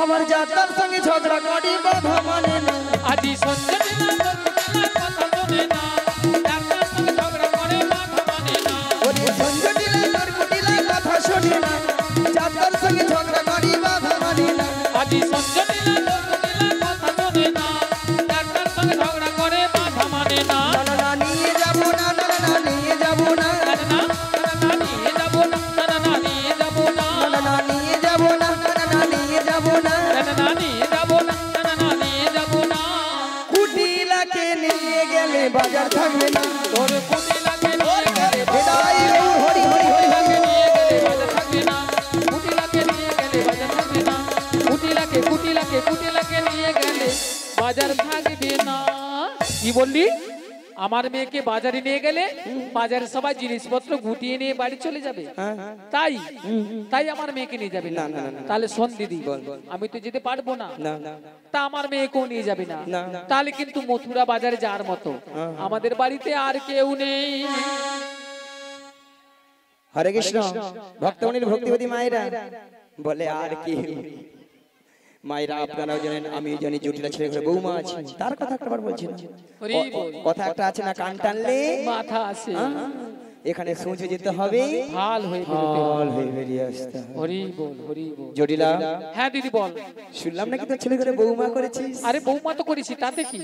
আমার যাতার সঙ্গে ঝগড়া করি বাধা মানে না। আজি সঞ্জয় দিলা তোর কুটিলার কথা শোনে না, ডাক্তার সঙ্গে ঝগড়া করে মাথা মানে না। ওরে সঞ্জটিলা তোর কুটিলা কথা শোনে না, যাতার সঙ্গে ঝগড়া করি বাধা মানে না। আজি সঞ্জয় দিলা তোর কুটিলার কথা শোনে না, ডাক্তার সঙ্গে ঝগড়া করে মাথা মানে না। না না না নিয়ে যাবো না, না না না নিয়ে যাবো না, না না না নিয়ে যাবো না, না না নিয়ে যাবো না, না না নিয়ে যাবো না, না না নিয়ে যাবো না, না না নিয়ে যাবো না, না নিয়ে যাবো না। কুটিলাকে নিয়ে গেলে বাজার থাকবে না। তোর কুটিলাকে নিয়ে গেলে বিদায় গৌর হরি হরি হরি হরি। নিয়ে গেলে বাজার থাকবে না, কুটিলাকে নিয়ে গেলে বাজার থাকবে না, কুটিলাকে কুটিলাকে কুটিলাকে নিয়ে গেলে বাজার থাকবে না। কি বললি? আমার মেয়েকে বাজারে নিয়ে গেলে বাজারে সবাই জিনিসপত্র গুটিয়ে নিয়ে বাড়ি চলে যাবে, তাই তাই আমার মেয়েকে নিয়ে যাবে না? তাহলে শোন দিদি, আমি তো যেতে পারবো না, তা আমার মেয়েকেও নিয়ে যাবে না, তাহলে কিন্তু মথুরা বাজারে যাওয়ার মতো আমাদের বাড়িতে আর কেউ নেই। হরে কৃষ্ণ। ভক্তমণির ভক্তিবতী মায়েরা বলে আর কি মায়েরা আপনারাও জানেন, আমি জানি জটিলা ছেলে ঘরে বৌমা আছে, তার কথা একবার বলছি না, হরি বল। কথা একটা আছে না, কান টানলে মাথা আসে, এখানে সোজে যেতে হবে, হাল হয়ে বেরোতে হবে। হাল হয়ে বেরিয়ে আসতে হবে। হরি বল হরি বল। জটিলা, হ্যাঁ দিদি বল। শুনলাম নাকি তোর ছেলে ঘরে বৌমা করেছিস? আরে বৌমা তো করেছি, তাতে কি?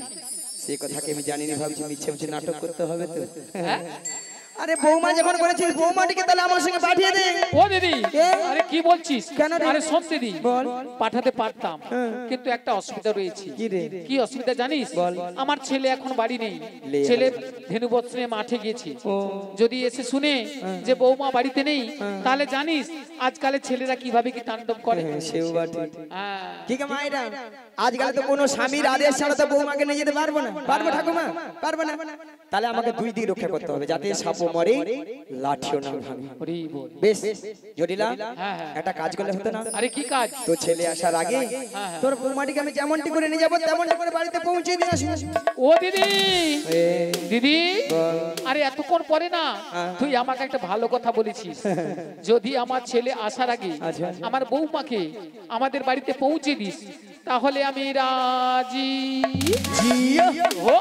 সে কথাকে আমি জানিনি, ভাবছি মিছে মিছে নাটক করতে হবে তো। হ্যাঁ? আরে বৌমা যখন করেছিস, বৌমাটিকে তাহলে আমার সঙ্গে পাঠিয়ে দে। ও দিদি, আরে কি বলছিস? কেন রে? আরে শোন দিদি, বল। পাঠাতে পারতাম, কিন্তু একটা অসুবিধা রয়েছে। কি রে? কি অসুবিধা জানিস? বল। আমার ছেলে এখন বাড়ি নেই, লে। ছেলে ধেনু বৎসরে মাঠে গেছে। যদি এসে শুনে যে বৌমা বাড়িতে নেই, তাহলে জানিস আজকালের ছেলেরা কিভাবে কি তাণ্ডব করে। সেও বা ঠিক। হ্যাঁ। ঠিক আছে মায়েরা, আজকাল তো কোনো স্বামীর আদেশ ছাড়া তো বৌমাকে নিয়ে যেতে পারবো না। পারবো ঠাকুমা? পারবো না। তাহলে আমাকে দুই দিক রক্ষা করতে হবে, যাতে সাপ মরে লাঠিও না ভাঙে। হরি বল। বেশ জটিলা, হ্যাঁ, হ্যাঁ। একটা কাজ করলে হতো না? আরে কি কাজ? তো ছেলে আসার আগে হ্যাঁ। তোর বৌমাটিকে আমি যেমনটি করে নিয়ে যাবো তেমনটি করে বাড়িতে পৌঁছে দিয়ে আসবো। ও দিদি, দিদি, আরে এতক্ষণ পরে না তুই আমাকে একটা ভালো কথা বলেছিস। যদি আমার ছেলে আসার আগে আচ্ছা। আমার বৌমাকে আমাদের বাড়িতে পৌঁছে দিস তাহলে আমি রাজি। जियो हो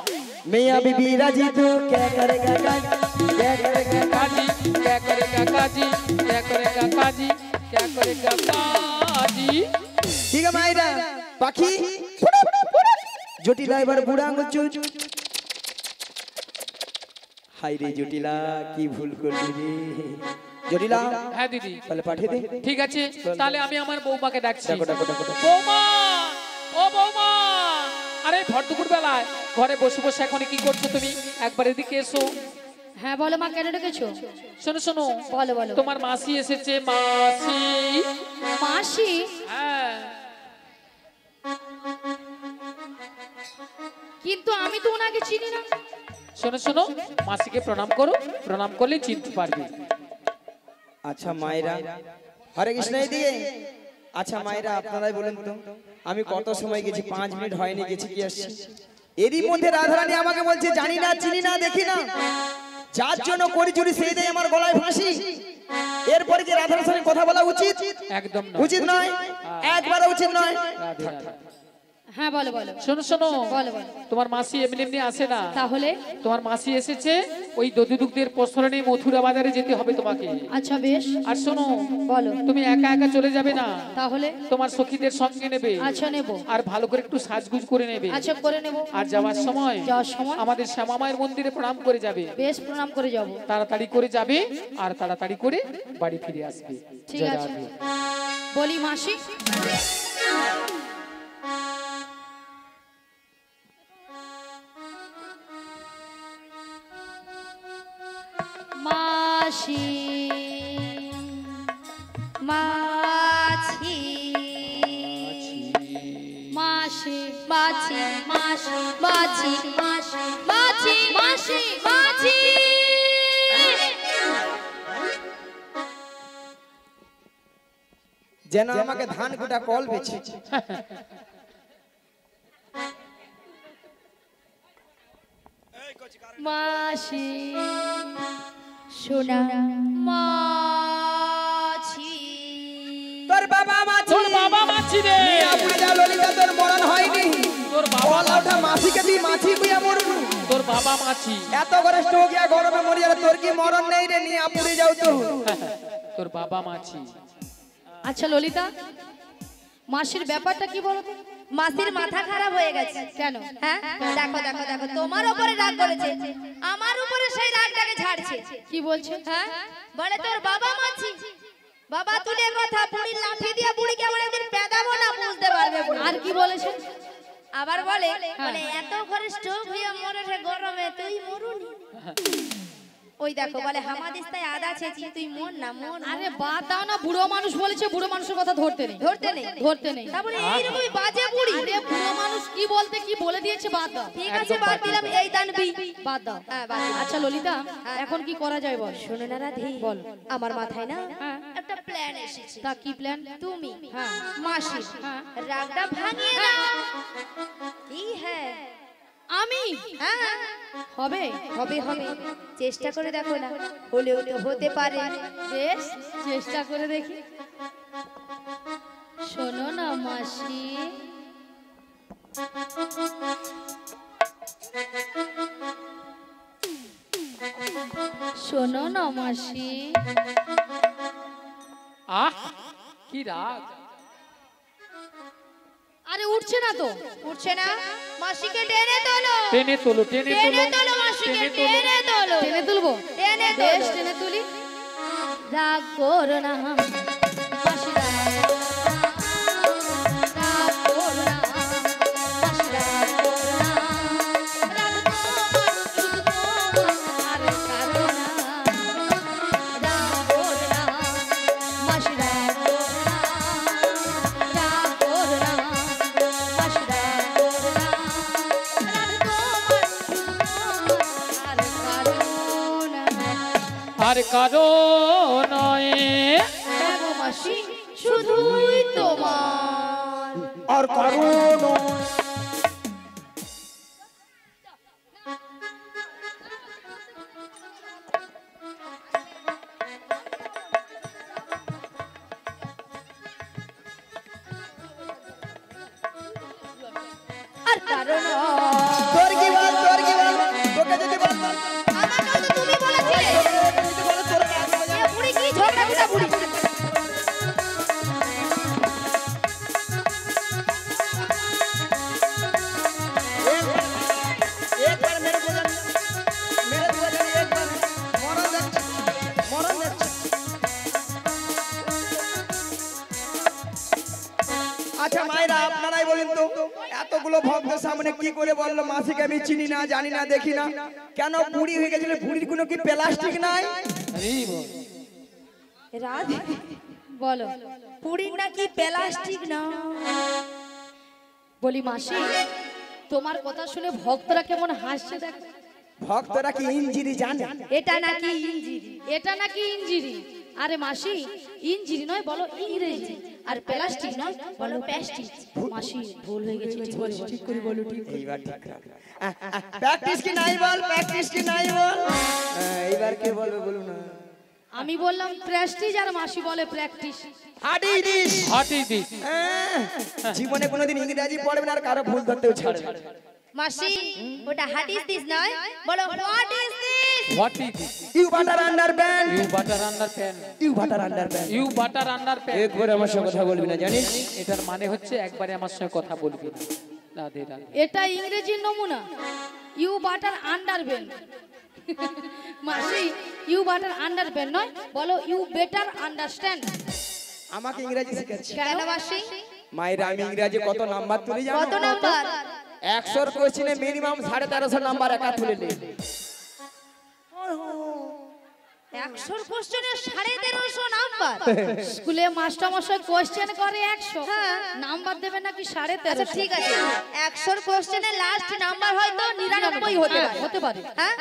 मियां बीबी राजी तो क्या करेगा काजी, क्या करेगा काजी, क्या करेगा काजी, क्या करेगा काजी, क्या करेगा काजी। ठीक है मायरा पाखी জটিলা এবার বুড়া আঙুল চুচ। হাই রে জটিলা, কি ভুল করলি রে জটিলা। হ্যাঁ দিদি, তাহলে পাঠিয়ে দে। ঠিক আছে, তাহলে আমি আমার বৌমাকে ডাকছি। ডাকো ডাকো ডাকো ডাকো। বৌমা, ও বৌমা, আরে ভর দুপুর বেলায় ঘরে বসে বসে এখন কি করছো তুমি? একবার এদিকে এসো। হ্যাঁ বলো মা, কেন ডেকেছো? শোনো শোনো, বলো বলো। তোমার মাসি এসেছে। মাসি, মাসি? হ্যাঁ। কিন্তু আমি তো ওনাকে চিনি না। শোনো শোনো, মাসিকে প্রণাম করো, প্রণাম করলে চিনতে পারবে। আচ্ছা মায়েরা, হরে কৃষ্ণ এদিকে। আচ্ছা মায়েরা আপনারাই বলেন তো, আমি কত সময় গেছি? 5 মিনিট হয়নি, গেছি কি আসছি? এরই মধ্যে রাধারানী আমাকে বলছে জানি না, চিনি না, দেখি না, যার জন্য করি চুরি সেই দেয় আমার গলায় ফাঁসি। এরপরে কি রাধার সঙ্গে কথা বলা উচিত? একদম না, উচিত নয়, একবারও উচিত নয়। রাধে রাধে। হ্যাঁ বলো বলো। শোনো শোনো, বলো বলো। তোমার মাসি এমনি এমনি আসে না। তাহলে? তোমার মাসি এসেছে ওই দধিদুগ্ধের প্রসরণে মথুরা বাজারে যেতে হবে তোমাকে। আচ্ছা বেশ। আর শোনো, বলো। তুমি একা একা চলে যাবে না, তাহলে? তোমার সখীদের সঙ্গে নেবে। আচ্ছা নেব। আর ভালো করে একটু সাজগুজ করে নেবে। আচ্ছা করে নেব। আর যাওয়ার সময় যাওয়ার আমাদের শ্যামা মায়ের মন্দিরে প্রণাম করে যাবে। বেশ প্রণাম করে যাব। তাড়াতাড়ি করে যাবে আর তাড়াতাড়ি করে বাড়ি ফিরে আসবে। ঠিক জয় আছে। রাধে। বলি মাসি, মাসি মাছি মাসি মাছি মাসি মাছি মাসি মাছি মাসি মাছি। যেন আমাকে ধান কুটা কল বেছে। মাসি সোনা মাছি। তোর বাবা মাছি, তোর বাবা মাছি রে। আপনা ললিতা তোর মরণ হয়নি। তোর বাবা বলা ওঠা মাছিকে তুই মাছি বুয়া মরবু। তোর বাবা মাছি। এত করে স্ট্রোক ইয়া গরমে মরি আর তোর কি মরণ নেই রে? নিয়ে আপুড়ে যাও তো। তোর বাবা মাছি। আচ্ছা ললিতা, মাসির ব্যাপারটা কি বলো তো? মাসির মাথা খারাপ হয়ে গেছে। কেন? হ্যাঁ দেখো দেখো দেখো, তোমার উপরে রাগ করেছে, আমার উপরে সেই রাগটাকে ঝাড়ছে। কি বলছে? হ্যাঁ বলে তোর বাবা মাছি, বাবা তুলে কথা, বুড়ি লাঠি দিয়ে বুড়িকে আমার একদিন পেদাবো না, বুঝতে পারবে বুড়ি। আর কি বলেছে? আবার বলে বলে এত ঘরে স্টোভ হয়ে মরেছে গরমে, তুই মরুনি। ওই দেখো বলে হামাদিস্তায় আদা ছেঁচি, তুই মন না মন। আরে বাদ দাও না, বুড়ো মানুষ বলেছে, বুড়ো মানুষের কথা ধরতে নেই। ধরতে নেই ধরতে নেই। তারপরে এইরকমই বাজে বুড়ি। আরে বুড়ো মানুষ কি বলতে কি বলে দিয়েছে, বাদ দাও। ঠিক আছে বাদ দিলাম, এই দানবি বাদ দাও। হ্যাঁ বাদ দিলাম। আচ্ছা ললিতা, এখন কি করা যায় বল? শোনো না রাধে, বল। আমার মাথায় না হ্যাঁ। একটা প্ল্যান এসেছে। তা কি প্ল্যান? তুমি হ্যাঁ। মাসি হ্যাঁ। রাগটা ভাঙিয়ে দাও। কি হ্যাঁ আমি? হ্যাঁ হবে হবে হবে, চেষ্টা করে দেখো না, হলেও তো হতে পারে। বেশ, চেষ্টা করে দেখি। শোনো না মাসি, শোনো না মাসি। আহ কি রাগ। আরে উঠছে না তো। উঠছে না, মাসিকে টেনে তোলো, টেনে তোলো, টেনে টেনে তোলো, তোলো মাসিকে, টেনে তোলো। টেনে তোলো, টেনে তুলবো? টেনে বেশ, তোলো। টেনে তুলি। রাগ করো না মাসি, রাগ করো না মাসি, রাগ করো না। রাগ তোমার শুধু তোমার, আর কারো না। রাগ করো না মাসি, রাগ করো না। রাগ করো না মাসি, রাগ করো না। রাগ তোমার শুধু তোমার, আর কারো না। আর কারো নয়। হ্যাঁ গো মাসি, শুধুই তোমার। আর কারণ আর কারণ তোর কি বল, তোর কি বল, তোকে যদি বল আমাকেও তো তুমি বলেছিলে। এ বুড়ি কি ঝগড়া বিটা বুড়ি। একবার মেরে বলেন, মেরে বলেন একবার মরণ যাচ্ছে, মরণ যাচ্ছে। আচ্ছা মায়েরা, আপনারাই বলেন তো, এতগুলো ভক্তের সামনে কি করে বললো মাসিকে আমি চিনি না, জানি না, দেখি না? কেন বুড়ি হয়ে গেছিল? বুড়ির কোনো কি প্লাস্টিক নাই? আরে বল। রাধে বলো। বুড়ির নাকি প্লাস্টিক না। বলি মাসি, তোমার কথা শুনে ভক্তরা কেমন হাসছে দেখো। ভক্তরা কি ইঞ্জিরি জানে? এটা নাকি ইঞ্জিরি। এটা নাকি ইঞ্জিরি। আরে মাসি, ইঞ্জিরি নয় বলো ইংরেজি, আর প্লাস্টিক নয় বলো প্লাস্টিক। মাসি ভুল হয়ে গেছে, ঠিক করে বলো। ঠিক এইবার ঠিক রাখ। প্র্যাকটিস কি নাই বল, প্র্যাকটিস কি নাই বল। এইবার কে বলবে বলুন না। আমি বললাম প্রেস্টিজ, আর মাসি বলে প্র্যাকটিস। হাঁটি দিস। হাঁটি দিস। জীবনে কোনোদিন ইংরেজি পড়বে না, আর কারো ভুল ধরতেও ছাড়বে না। মাসি ওটা হাট ইজ দিস নয়, বলো what is this. What is this? You butter underpant, you butter under pan. You butter underpant. You butter under pan. একবার আমার সঙ্গে কথা বলবি না, জানিস? এটার মানে হচ্ছে একবারে আমার সঙ্গে কথা বলবি না। রাধে রাধে। এটা ইংরেজির নমুনা। ইউ বাটার আন্ডারবেন। মাসি ইউ বাটার আন্ডারবেন নয়, বলো ইউ বেটার আন্ডারস্ট্যান্ড। আমাকে ইংরেজি শেখাচ্ছে। কেন মাসি? মায়েরা, আমি ইংরেজি কত নাম্বার তুলি জানো? কত নাম্বার? 100 কোশ্চেনে মিনিমাম 1350 নাম্বার একা তুলে নে। 100 কোশ্চেনে 1350 নাম্বার। স্কুলে মাস্টার মশাই কোশ্চেন করে 100, নাম্বার দেবে নাকি আচ্ছা 1350? ঠিক আছে, 100 কোশ্চেনে লাস্ট নাম্বার হয়তো 99 হতে পারে। হতে পারে। হ্যাঁ,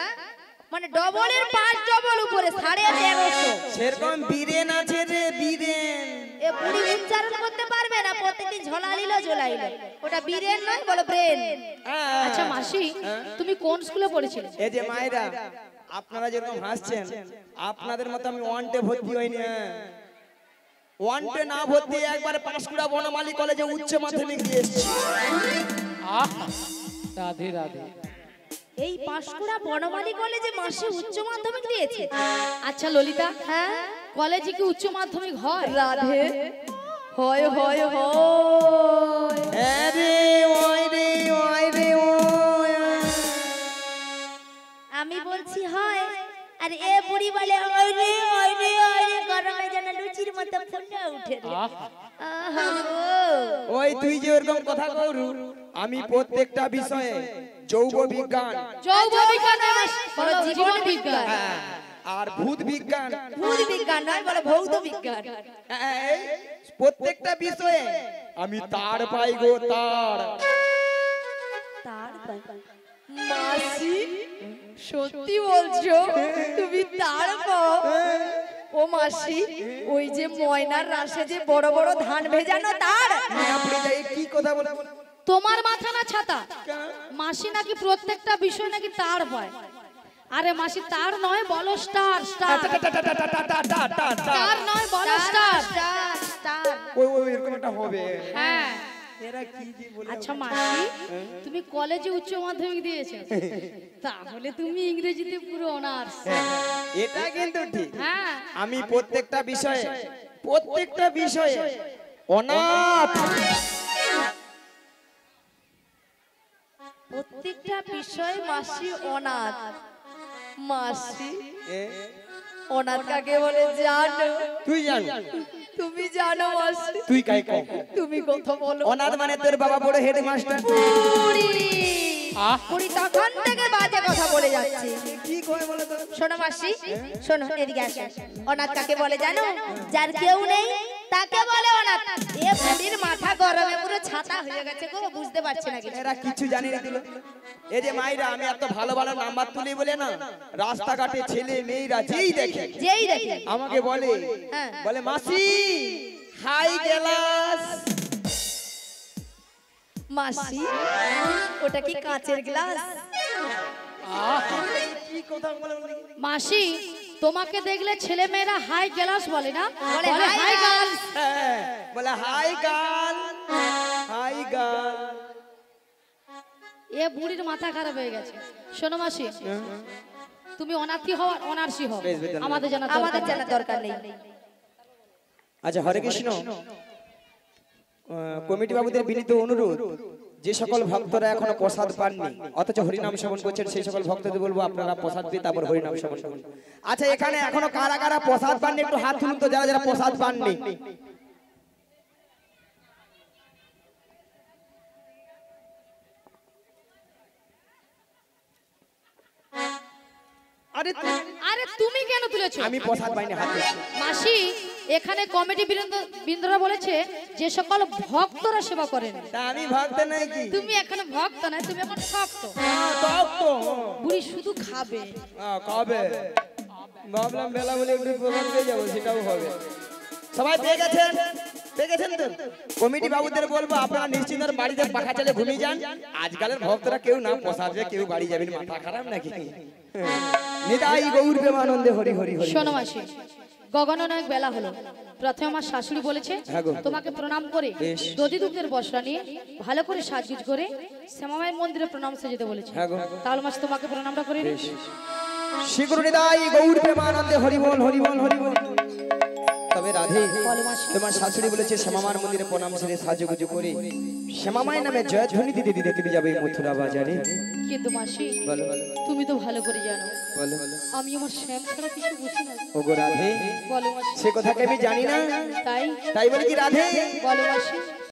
মানে ডবলের 5 ডবল উপরে 1350। সেরকম বীরেন আছে রে, বীরেন। এ বুড়ি উচ্চারণ করতে পারবে না, প্রত্যেকদিন ঝোলালিলো ঝোলাইলো। ওটা বীরেন নয়, বলো ব্রেন। আচ্ছা মাসি, তুমি কোন স্কুলে পড়েছিলে? এই যে মায়েরা, আপনারা যেরকম হাসছেন, আপনাদের মতো আমি ওয়ান্টে ভর্তি হইনি। ওয়ান্টে না ভর্তি একবারে পাঁশকুড়া বনমালী কলেজে উচ্চ মাধ্যমিক দিয়ে এসেছি। আহা, রাধে রাধে। এই পাঁশকুড়া বনমালী কলেজে মাসে উচ্চ মাধ্যমিক দিয়েছে। আচ্ছা ললিতা, হ্যাঁ কলেজে কি উচ্চ মাধ্যমিক হয়? রাধে হয় হয় হয়। আরে ওই রে, ওই রে, ওই। আমি বলছি হয়, আর এ বুড়ি বলে ওই রে ওই রে ওই রে, গরমে যেন লুচির মতো ফুলে উঠে রে। আহা, আহা গো। ওই তুই যে ওরকম কথা করু, আমি প্রত্যেকটা বিষয়ে যৌগ বিজ্ঞান, যৌগ বিজ্ঞান নয় মাসি, বলো জীবন বিজ্ঞান। আর ভূত বিজ্ঞান, ভূত বিজ্ঞান নয়, বলো ভৌত বিজ্ঞান। এই প্রত্যেকটা বিষয়ে আমি তার পাই গো, তার। তার মাসি সত্যি বলছো? তুমি তার পাও? ও মাসি, ওই যে ময়নার রাশে যে বড় বড় ধান ভেজানো তার? আপনি যাই কি কথা বলে? তোমার মাথা না ছাতা? মাসি নাকি প্রত্যেকটা বিষয় নাকি তার পায়। আরে মাসি তার নয়, বলো স্টার। স্টার স্টার নয়, বলো স্টার। Star star. ওই ওই এরকম একটা হবে। হ্যাঁ। এরা কি যে বলে। আচ্ছা মাসি, তুমি কলেজে উচ্চ মাধ্যমিক দিয়েছো, তাহলে তুমি ইংরেজিতে পুরো অনার্স। এটা কিন্তু ঠিক। হ্যাঁ। আমি প্রত্যেকটা বিষয়ে অনাথ। প্রত্যেকটা বিষয় মাসি অনাথ। মাসি অনাথ কাকে বলে জানো? তুই জান? তুমি জানো মাসি? তুই কাই কম? তুমি কথা বলো। অনাথ মানে তোর বাবা বড় হেডমাস্টার। পুরি তখন থেকে বাজে কথা বলে যাচ্ছে। কি কয় বলে তো? শোনো মাসি, শোনো এদিকে আসো। অনাথ কাকে বলে জানো? যার কেউ নেই তাকে বলে অনাথ। এ বুড়ির মাথা গরমে পুরো ছাতা হয়ে গেছে গো, বুঝতে পারছে না কিছু। এরা কিছু জানি না দিল। এই যে মাইরা আমি এত ভালো ভালো নাম্বার তুলি বলে না রাস্তাঘাটে ছেলে মেয়েরা যেই দেখে যেই দেখে আমাকে বলে হ্যাঁ। বলে মাসি হাই গ্লাস। মাসি ওটা কি কাঁচের গ্লাস? কি কথা বলে মাসি তোমাকে দেখলে ছেলে মেয়েরা হাই গ্লাস বলে না, বলে বলে হাই হাই গার্লস। হ্যাঁ, বলে হাই গার্ল হাই গার্ল। এ বুড়ির মাথা খারাপ হয়ে গেছে। শোনো মাসি, তুমি অনাথি হও আর অনার্সি হও, বেশ, বেশ, আমাদের আমাদের জানার দরকার নেই। আচ্ছা হরে কৃষ্ণ, কমিটি বাবুদের বিনীত অনুরোধ, যে সকল ভক্তরা এখনো প্রসাদ পাননি অথচ হরিনাম শ্রবণ করছেন সেই সকল ভক্তদের বলবো আপনারা প্রসাদ পেয়ে তারপর হরিনাম শ্রবণ করুন। আচ্ছা এখানে এখনো কারা কারা প্রসাদ পাননি একটু হাত তুলুন তো, যারা যারা প্রসাদ পাননি। আরে আরে তুমি কেন তুলেছো? আমি প্রসাদ পাইনি হাতে। মাসি এখানে কমিটি বৃন্দরা বলেছে যে সকল ভক্তরা সেবা করেন। তা আমি ভক্ত নাকি? তুমি এখানে ভক্ত না, তুমি এখন ভক্ত। তক তো বুড়ি শুধু খাবে। কবে ভাবলাম বেলা বলে একটু প্রসাদ পেয়ে যাবো, সেটাও হবে। সবাই পেয়ে গেছেন? পেয়ে গেছেন তো? কমিটি বাবুদের বলবো আপনারা নিশ্চিন্ত বাড়িতে পাখা চালে ঘুমিয়ে যান। আজকালের ভক্তরা কেউ না প্রসাদ দিয়ে কেউ বাড়ি যাবেন, মাথা খারাপ নাকি? নিতাই গৌর প্রেমানন্দে হরি হরি হরি। শোনো মাসি, গগননায়ক বেলা হলো। প্রথমে আমার শাশুড়ি বলেছে হ্যাঁ গো। তোমাকে প্রণাম করে বেশ। দধি দুগ্ধের বসরা নিয়ে ভালো করে সাজগুজ করে শ্যামামায়ের মন্দিরে প্রণাম সেজেতে বলেছে। হ্যাঁ গো। তাহলে মাসি তোমাকে প্রণামটা করে নিই। শ্রীগুরু নিতাই গৌর প্রেমানন্দে হরি বল হরি বল হরি বল। তবে রাধে বলো মাসি। তোমার শাশুড়ি বলেছে শ্যামামার মন্দিরে প্রণাম সেরে সাজুগুজু করে শ্যামামায়ের নামে জয়ধ্বনি দিতে দিতে তুমি যাবে মথুরা বাজারে। কিন্তু মাসি বলো তুমি তো ভালো করে জানো বলো আমি আমার শ্যাম ছাড়া কিছু বুঝি না। ওগো রাধে, বলো মাসি। সে কথা কি আমি জানি না? তাই তাই বলে কি রাধে? বলো মাসি।